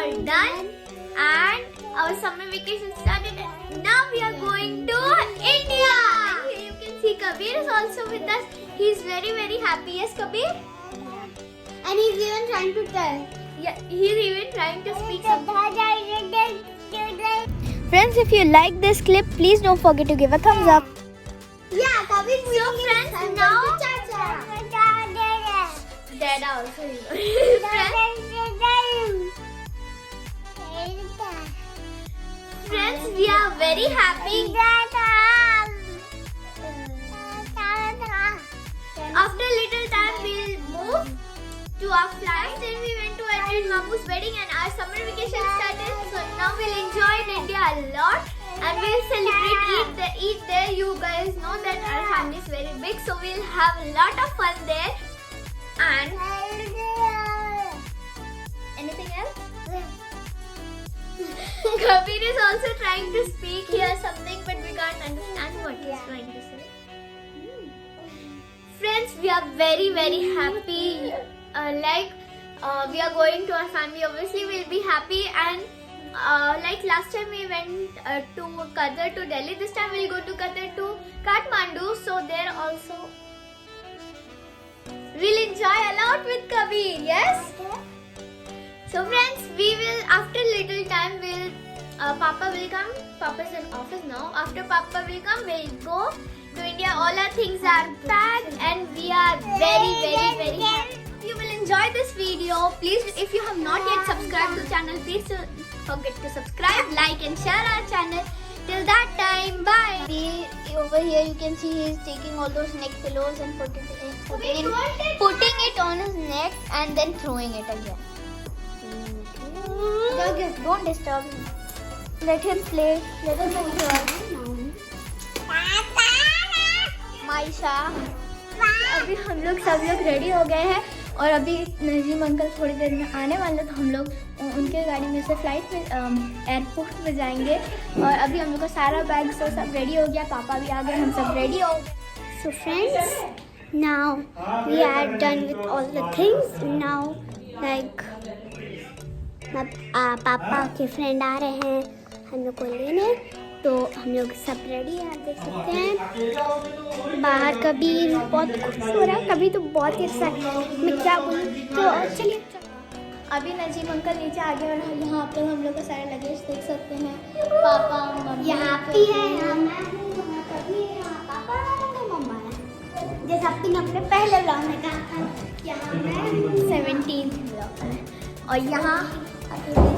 are done and our summer vacation started. Now we are going to India. And here you can see Kabir is also with us. He is very happy. Yes, Kabir? And he's even trying to tell. Yeah, he is even trying to speak something. Friends, if you like this clip, please don't forget to give a thumbs up. Yeah, Kabir. So friends, now Dada also is Friends, we are very happy. After a little time, we'll move to our flight. Then we went to attend Mamu's wedding and our summer vacation started. So now we'll enjoy in India a lot and we'll celebrate eat there. You guys know that our family is very big, so we'll have a lot of fun there. And anything else? Kabir is also trying to speak here something, but we can't understand what he's trying to say. Friends, we are very happy. We are going to our family. Obviously, we'll be happy. And like last time we went to Qatar to Delhi. This time we'll go to Qatar to Kathmandu. So there also we'll enjoy a lot with Kabir. Yes. So friends, we will after little time will Papa will come. Papa's in office now. After Papa will come, we'll go to India. All our things are packed and we are very happy. You will enjoy this video. Please, if you have not yet subscribed to the channel, please don't forget to subscribe, like and share our channel. Till that time, bye. Over here you can see he's taking all those neck pillows and putting it on his neck and then throwing it again. Don't disturb him. Let him play. Let him enjoy. Maisha. अभी हम लोग सब लोग ready हो गए हैं और अभी नजीम अंकल थोड़ी देर में आने वाले, तो हम लोग उनके गाड़ी में से फ्लाइट में एयरपोर्ट में जाएंगे. और अभी हम लोग का सारा बैग सब रेडी हो गया. पापा भी आ गए, हम सब रेडी हो गए. So friends, now we are done with all the things. Now like पापा के फ्रेंड आ रहे हैं हम लोग को लेने, तो हम लोग सब रेडी हैं. आप देख सकते हैं बाहर कबीर बहुत खुश हो रहा है. कभी तो बहुत ही अच्छा, मैं क्या बोलूँ. तो चलिए अभी नजीम अंकल नीचे आ गए और यहाँ पे हम लोग का सारा लगेज देख सकते हैं. पापा मम्मी यहाँ पे है, यहाँ मैं हूँ, यहाँ कबीर है, यहाँ पापा है, मम्मा है. जैसा आपने अपने पहले ब्लॉग में कहा था, यहाँ मैं 17th ब्लॉग है. और यहाँ अभी देख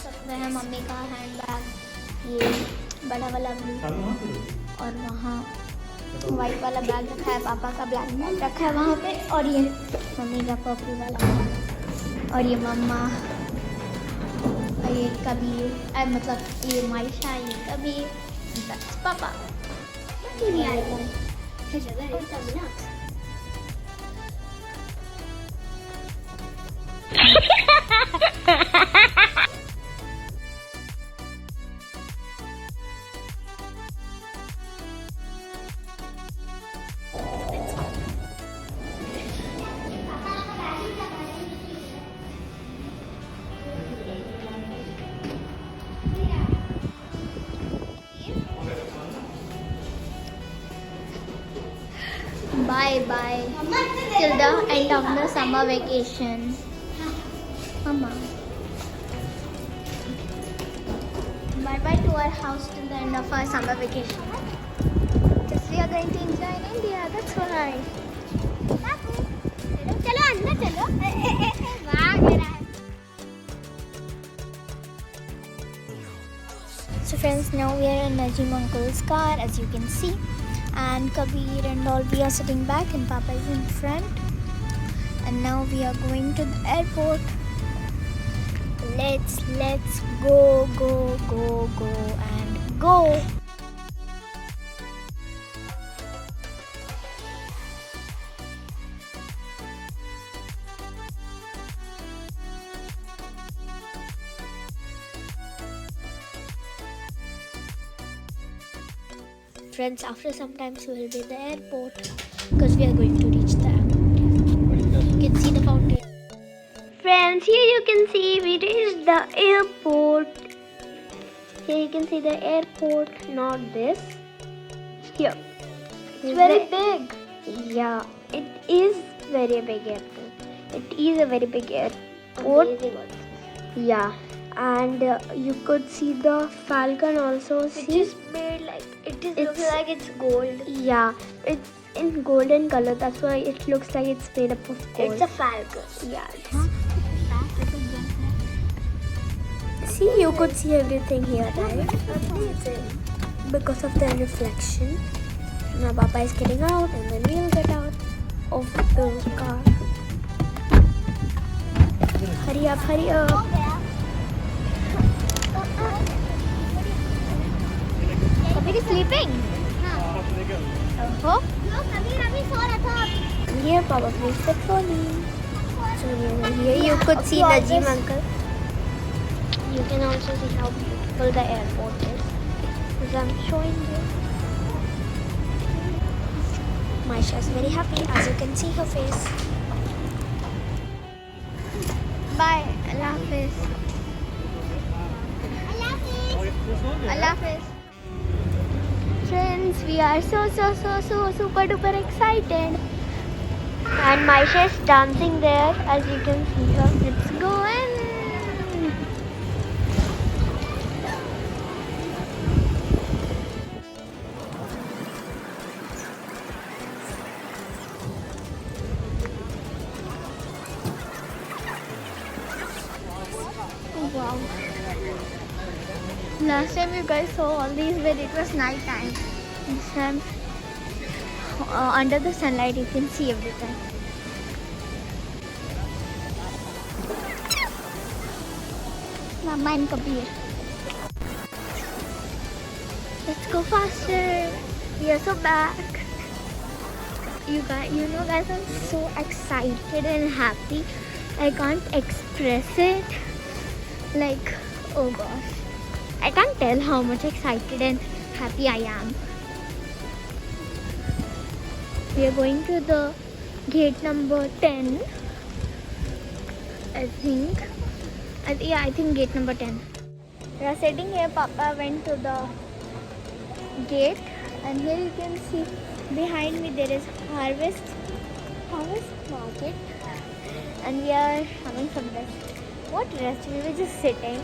सकते हैं मम्मी का हैंड बैग, ये बड़ा वाला ब्लू, और वहाँ वाइट वाला बैग रखा है. पापा का ब्लैक बैग रखा है वहाँ पे. और ये मम्मी का पर्पल वाला बैग, और ये मम्मा, और ये कबीर, मतलब ये माइशा, ये कबीर, पापा. नहीं आएगा जगह है तब ना. Bye till the end of the summer vacation. Mama. Bye to our house till the end of our summer vacation. Because we are going to enjoy in India. That's why. चलो अंदर चलो. So friends, now we are in Najim uncle's car, as you can see. And Kabir and all, we are sitting back and Papa is in front. And now we are going to the airport. Let's go and go. Friends, after some time we will be in the airport because we are going to reach the airport. You can see the fountain. Friends, Friends, here you can see we reached the airport. Here you can see the airport, not this. Here. It's very big. Yeah, it is very big airport. It is a very big airport. Amazing also. Yeah, and you could see the falcon also. Which See? is made like it is It's- looks like it's gold. Yeah, it's in golden color. That's why it looks like it's made up of gold. It's a falcon. Yeah. See, you could see everything here, right? Because of the reflection. Now Papa is getting out and then we'll get out of the car. Hurry up, hurry up. Kabir is sleeping. Oh? And here Papa plays the trolley. So here you could see Najim uncle. You can also see how beautiful the airport is. As I'm showing you. Maisha is very happy, as you can see her face. Bye. Allah Hafiz. Allah Hafiz. Friends, we are so super duper excited. And Maisha is dancing there, as you can see her. Let's go in. Wow. Last time you guys saw all these when it was night time. This time under the sunlight you can see everything. Mama and Kabir. Let's go faster. We are so back. You know guys, I'm so excited and happy. I can't express it. Like, oh gosh. I can't tell how much excited and happy I am. We are going to the gate number 10. I think gate number 10. We are sitting here. Papa went to the gate, and here you can see behind me there is harvest market, and we are having some rest. What rest? We were just sitting,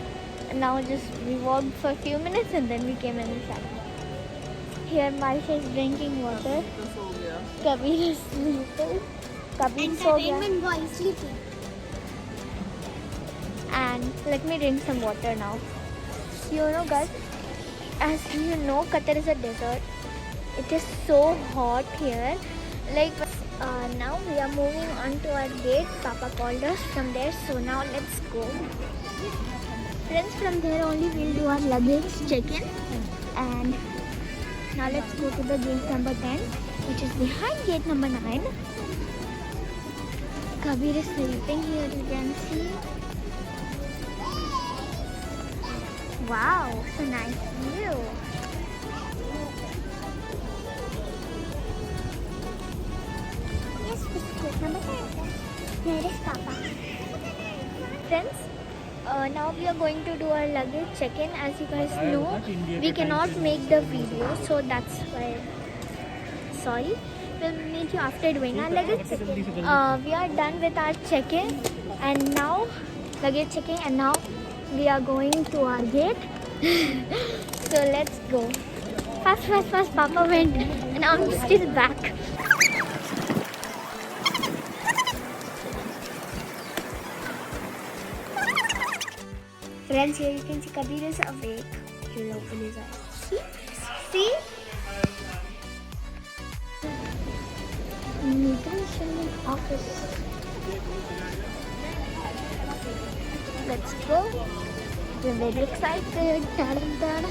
and now we walked for a few minutes, and then we came inside. Here Maisha is drinking water. Kabir is sleeping. Kabir so Entertainment boy is sleeping. And let me drink some water now. You know guys, as you know, Qatar is a desert. It is so hot here. Like now we are moving on to our gate. Papa called us from there, so now let's go. Friends, from there only we'll do our luggage check-in. And now let's go to the gate number 10, which is behind gate number 9. Kabir is sleeping here, you can see. Wow, so nice view. Yes, this is gate number 10. Here is Papa. Friends, now we are going to do our luggage check-in. As you guys know, we cannot make the video, so that's why. Sorry. We'll meet you after doing our luggage check-in. We are done with our check-in, and now luggage checking, and now we are going to our gate. So let's go. Fast. Papa went, and I'm still back. Friends, here you can see Kabir is awake. He'll open his eyes. See? Immigration office. Let's go. We're very excited. Ta-da-da-da.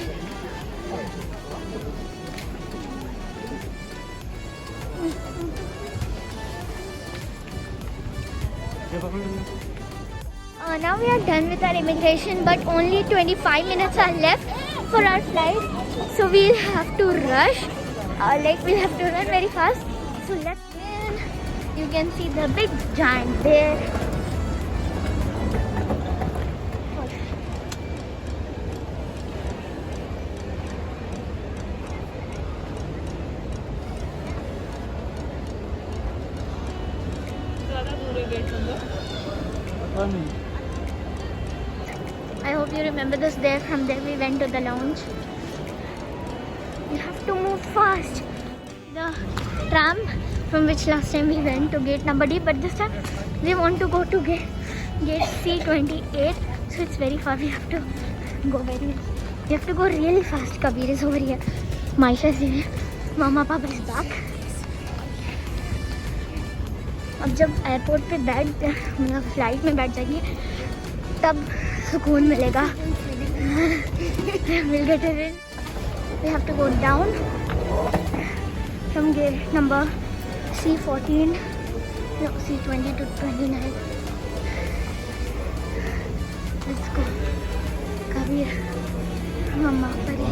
Now we are done with our immigration, but only 25 minutes are left for our flight. So we'll have to rush. We'll have to run very fast. So let's in. You can see the big giant bear. I hope you remember this. There, from there we went to the lounge. We have to move fast. The tram from which last time we went to gate number D, but this time we want to go to gate C28. So it's very far. We have to go really fast. Kabir is over here. Maisha is here. Mama Papa is back. अब जब airport पे मतलब flight में बैठ जाएंगे तब सुकून मिलेगा. We'll get it in. We have to go down from gate number C14, no, C20 to 29. Let's go. Kabir, Mama, Pari.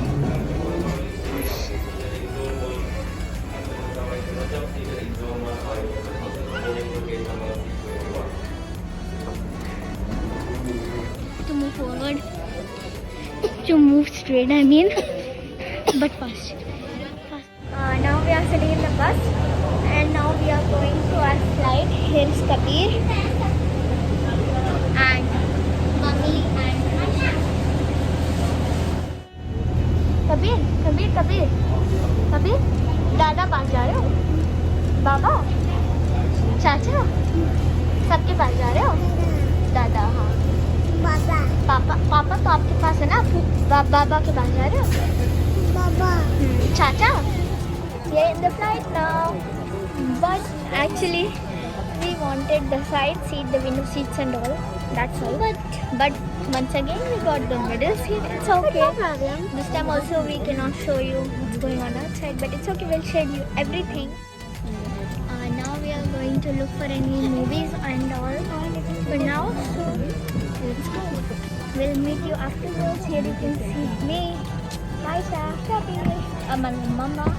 To move forward, to move straight, I mean, but fast. Now we are sitting in the bus and now we are going to our flight. Here's Kabir and Mummy and Maisha. Kabir, दादा पास जा रहे हो? बाबा, चाचा, सबके पास जा रहे हो? दादा, हाँ. पापा तो आपके पास है ना? बाबा के पास जा रहे हो? Chacha, we are in the flight now. But actually, we wanted the side seat, the window seats and all. That's all. But once again, we got the middle seat. It's okay. No problem. This time also, we cannot show you what's going on outside, but it's okay. We'll show you everything. Now we are going to look for any movies and all. For now, so let's go. We'll meet you afterwards. Here you can see me, Maisha, Kabir, Mama.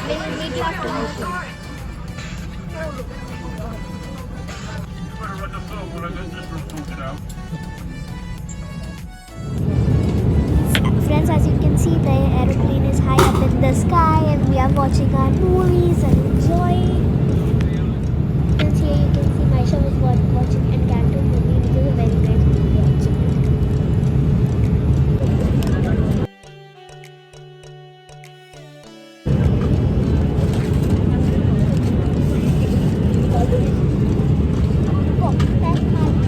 We'll meet you afterwards. Friends, as you can see, the aeroplane is high up in the sky and we are watching our movies and enjoying. Friends, here you can see Maisha was watching Encanto movie, which is a very nice movie actually.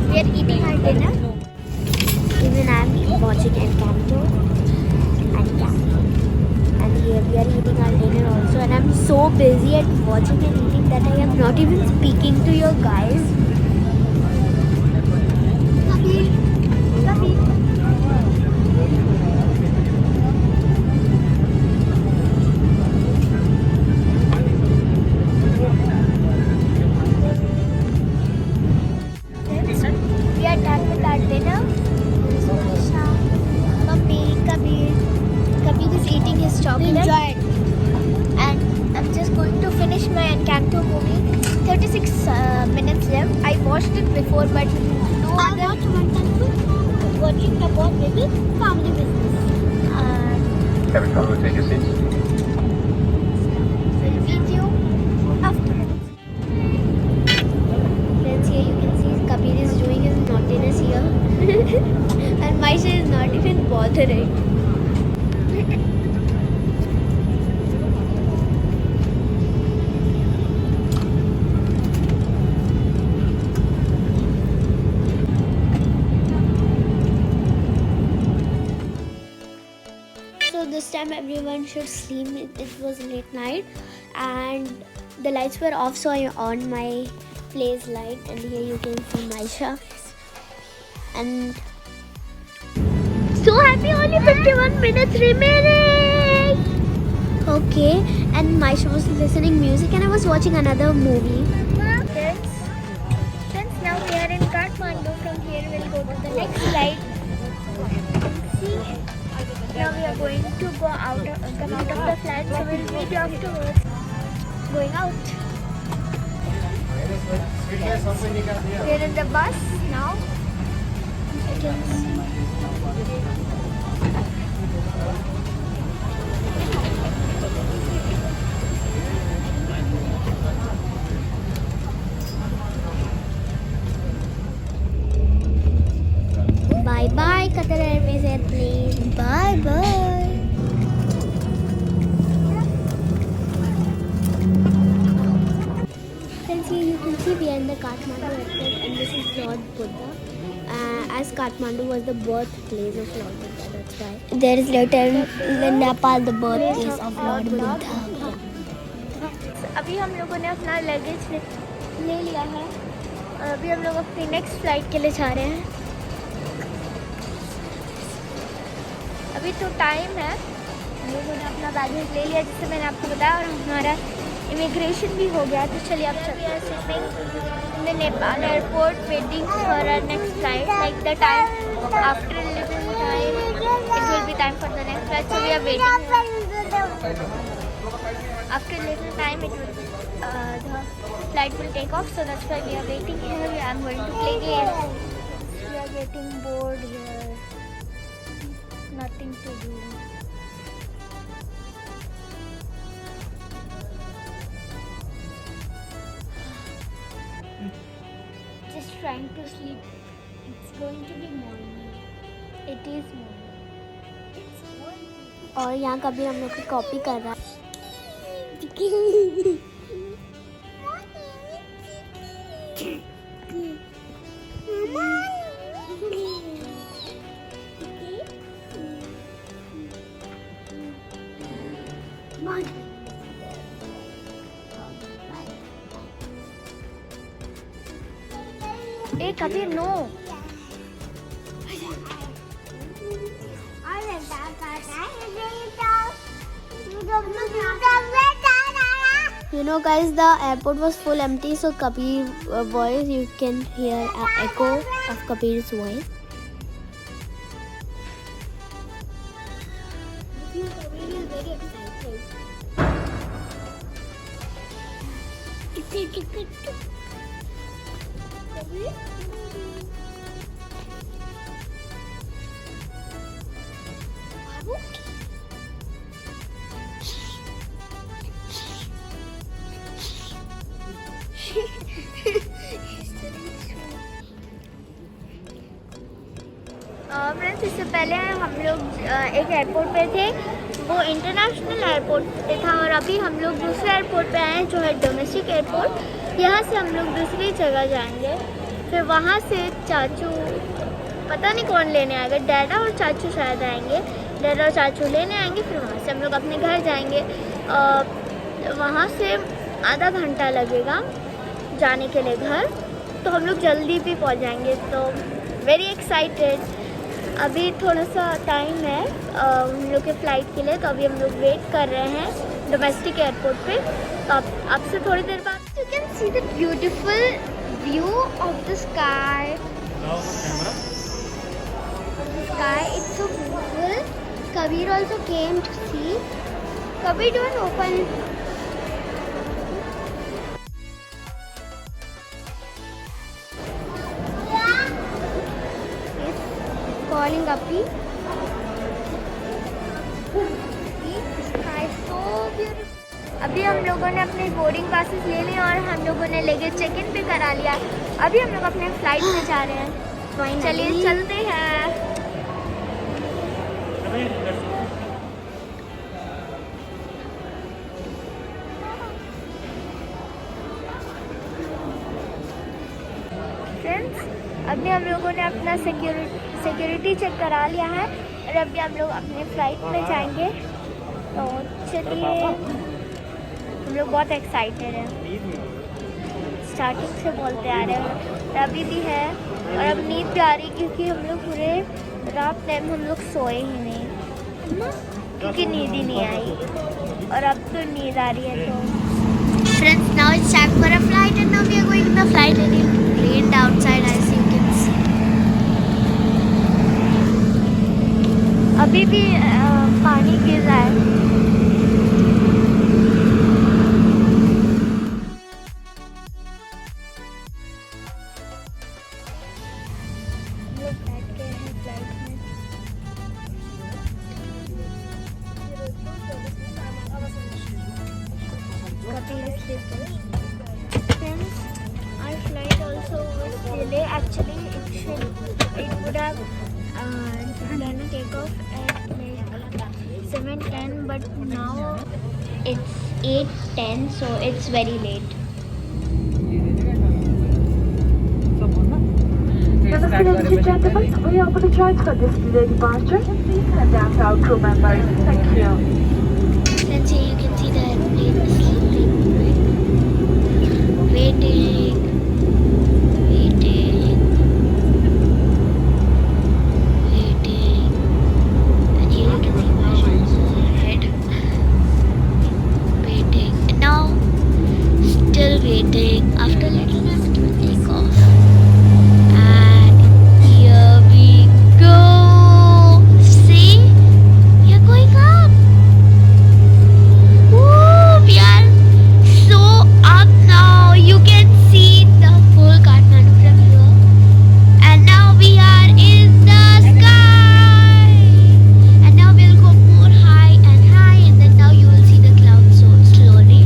We are eating our dinner. Even I'm watching Encanto and here we are eating our dinner also, and I'm so busy at watching and eating that I am not even speaking to you guys. Kabir. We are done with our dinner. Maisha, Mummy, Kabir is eating his chocolate. Enjoy it. And I'm just going to finish my Encanto movie. 36 minutes left. I watched it before, but no other. Watching the board maybe family business. Everyone will take a seat. We'll meet you afterwards. Friends, here you can see Kabir is doing his naughtiness here. And Maisha is not even bothering. So this time everyone should sleep. It was late night and the lights were off, so I on my place light, and here you can see Maisha. And so happy, only 51 minutes remaining. Okay, and Maisha was listening music and I was watching another movie. Friends, now we are in Kathmandu. From here we'll go to the next slide. See, now we are going to come out of the flat, so we'll meet you afterwards. Going out. We're in the bus now. You can see. Buddha. As Kathmandu was the birthplace of Lord Buddha, that's why there is written in Nepal the birthplace of Lord Buddha. अभी हम लोगों ने अपना luggage ले लिया है और अभी हम लोग अपनी नेक्स्ट फ्लाइट के लिए जा रहे हैं। अभी तो टाइम है, हम लोगों ने अपना बैगेज ले लिया जैसे मैंने आपको बताया और हमारा इमिग्रेशन भी हो गया। तो चलिए आप चलते हैं। Sitting in the Nepal airport waiting for our next flight, like the time after little time it will be time for the next flight, so we are waiting. After little time, it will the flight will take off. So that's why we are waiting here. I am going to play games. We are getting bored here. Nothing to do. Just trying to sleep. It's going to be morning. It is morning. It's morning. और यहाँ कभी हम लोग की copy कर रहा है। Hey, Kabir, no. You know guys, the airport was full empty, so Kabir's voice, you can hear an echo of Kabir's voice. Friends, इससे पहले हम लोग एक एयरपोर्ट पे थे, वो इंटरनेशनल एयरपोर्ट पे था और अभी हम लोग दूसरे एयरपोर्ट पे आए हैं जो है डोमेस्टिक एयरपोर्ट। यहाँ से हम लोग दूसरी जगह जाएंगे, फिर वहाँ से चाचू पता नहीं कौन लेने आएगा, डैडा और चाचू शायद आएंगे, डैडा और चाचू लेने आएंगे, फिर वहाँ से हम लोग अपने घर जाएंगे। वहाँ से आधा घंटा लगेगा जाने के लिए घर, तो हम लोग जल्दी भी पहुँच जाएंगे। तो वेरी एक्साइटेड। अभी थोड़ा सा टाइम है हम लोग के फ़्लाइट के लिए, तो अभी हम लोग वेट कर रहे हैं डोमेस्टिक एयरपोर्ट पे। तो आपसे थोड़ी देर बाद You can see the beautiful view of the sky. It's so beautiful. Kabir also came to see. Kabir, don't open. Calling Appy. See, the sky is so beautiful. अभी हम लोगों ने अपने बोर्डिंग पासेस ले लिए और हम लोगों ने लगेज चेक इन भी करा लिया। अभी हम लोग अपने फ्लाइट में जा रहे हैं। चलिए चलते हैं। फ्रेंड्स, अभी हम लोगों ने अपना सिक्योरिटी चेक करा लिया है और अभी हम लोग अपने फ्लाइट में जाएंगे। तो चलिए, हम लोग बहुत एक्साइटेड हैं, स्टार्टिंग से बोलते आ रहे हैं, अभी भी है और अब नींद भी आ रही क्योंकि हम लोग पूरे रात टाइम हम लोग सोए ही नहीं क्योंकि नींद ही नहीं आई और अब तो नींद आ रही है। तो Friends, now it's time for a flight and now we are going to the flight and it rained outside as you can see. अभी भी पानी गिर रहा है। लोग बैठ गए हैं फ्लाइट में। Friends, our flight also was delayed. Actually, it would have done a takeoff at like 7:10, but now It's 8:10, so it's very late. Ladies and gentlemen, we apologize for this delayed departure. Please contact our crew members. Thank you. Then here you can see the airplane sleeping, waiting, waiting, waiting. And here you can see my head waiting. And now, still waiting. After a little bit, it will take off. And here we go. See? We are going up. Woo! We are so up now. You can see the full Kathmandu from here. And now we are in the sky. And now we'll go more high, and then now you will see the clouds so slowly.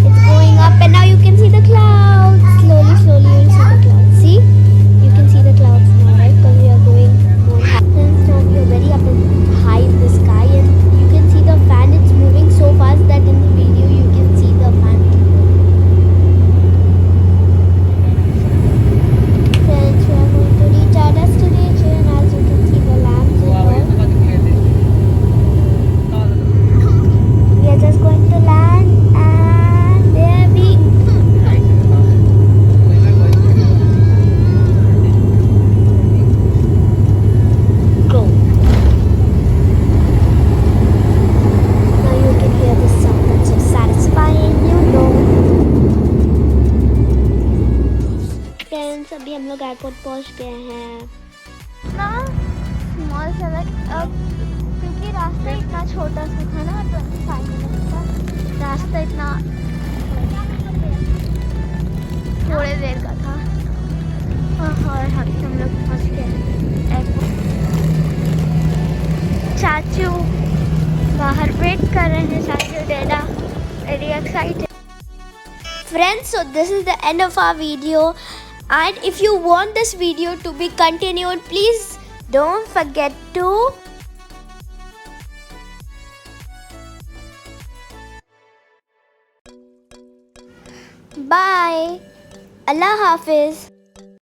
It's going up, and now you can see the clouds. Slowly, slowly you'll see the clouds. See? You can see the clouds now, right? Because we are going more high. Since now we are very up and high in the sky, and you can see the fan. It's moving so fast that in the video you can see the fan. Friends, we are going to reach our destination. As you can see the lamps and all. We are just going to land, and there we go. Now you can hear the sound that's so satisfying, you know. Friends, अभी हम लोग airport पहुंच गए हैं ना small सा अब क्योंकि रास्ता इतना छोटा सा था ना 25 मिनट का रास्ता इतना थोड़े देर का था और हम लोग पहुंच गए एयरपोर्ट चाचू बाहर वेट कर रहे हैं चाचू डैडा very excited Friends, so this is the end of our video, and if you want this video to be continued, please don't forget to bye. Allah Hafiz.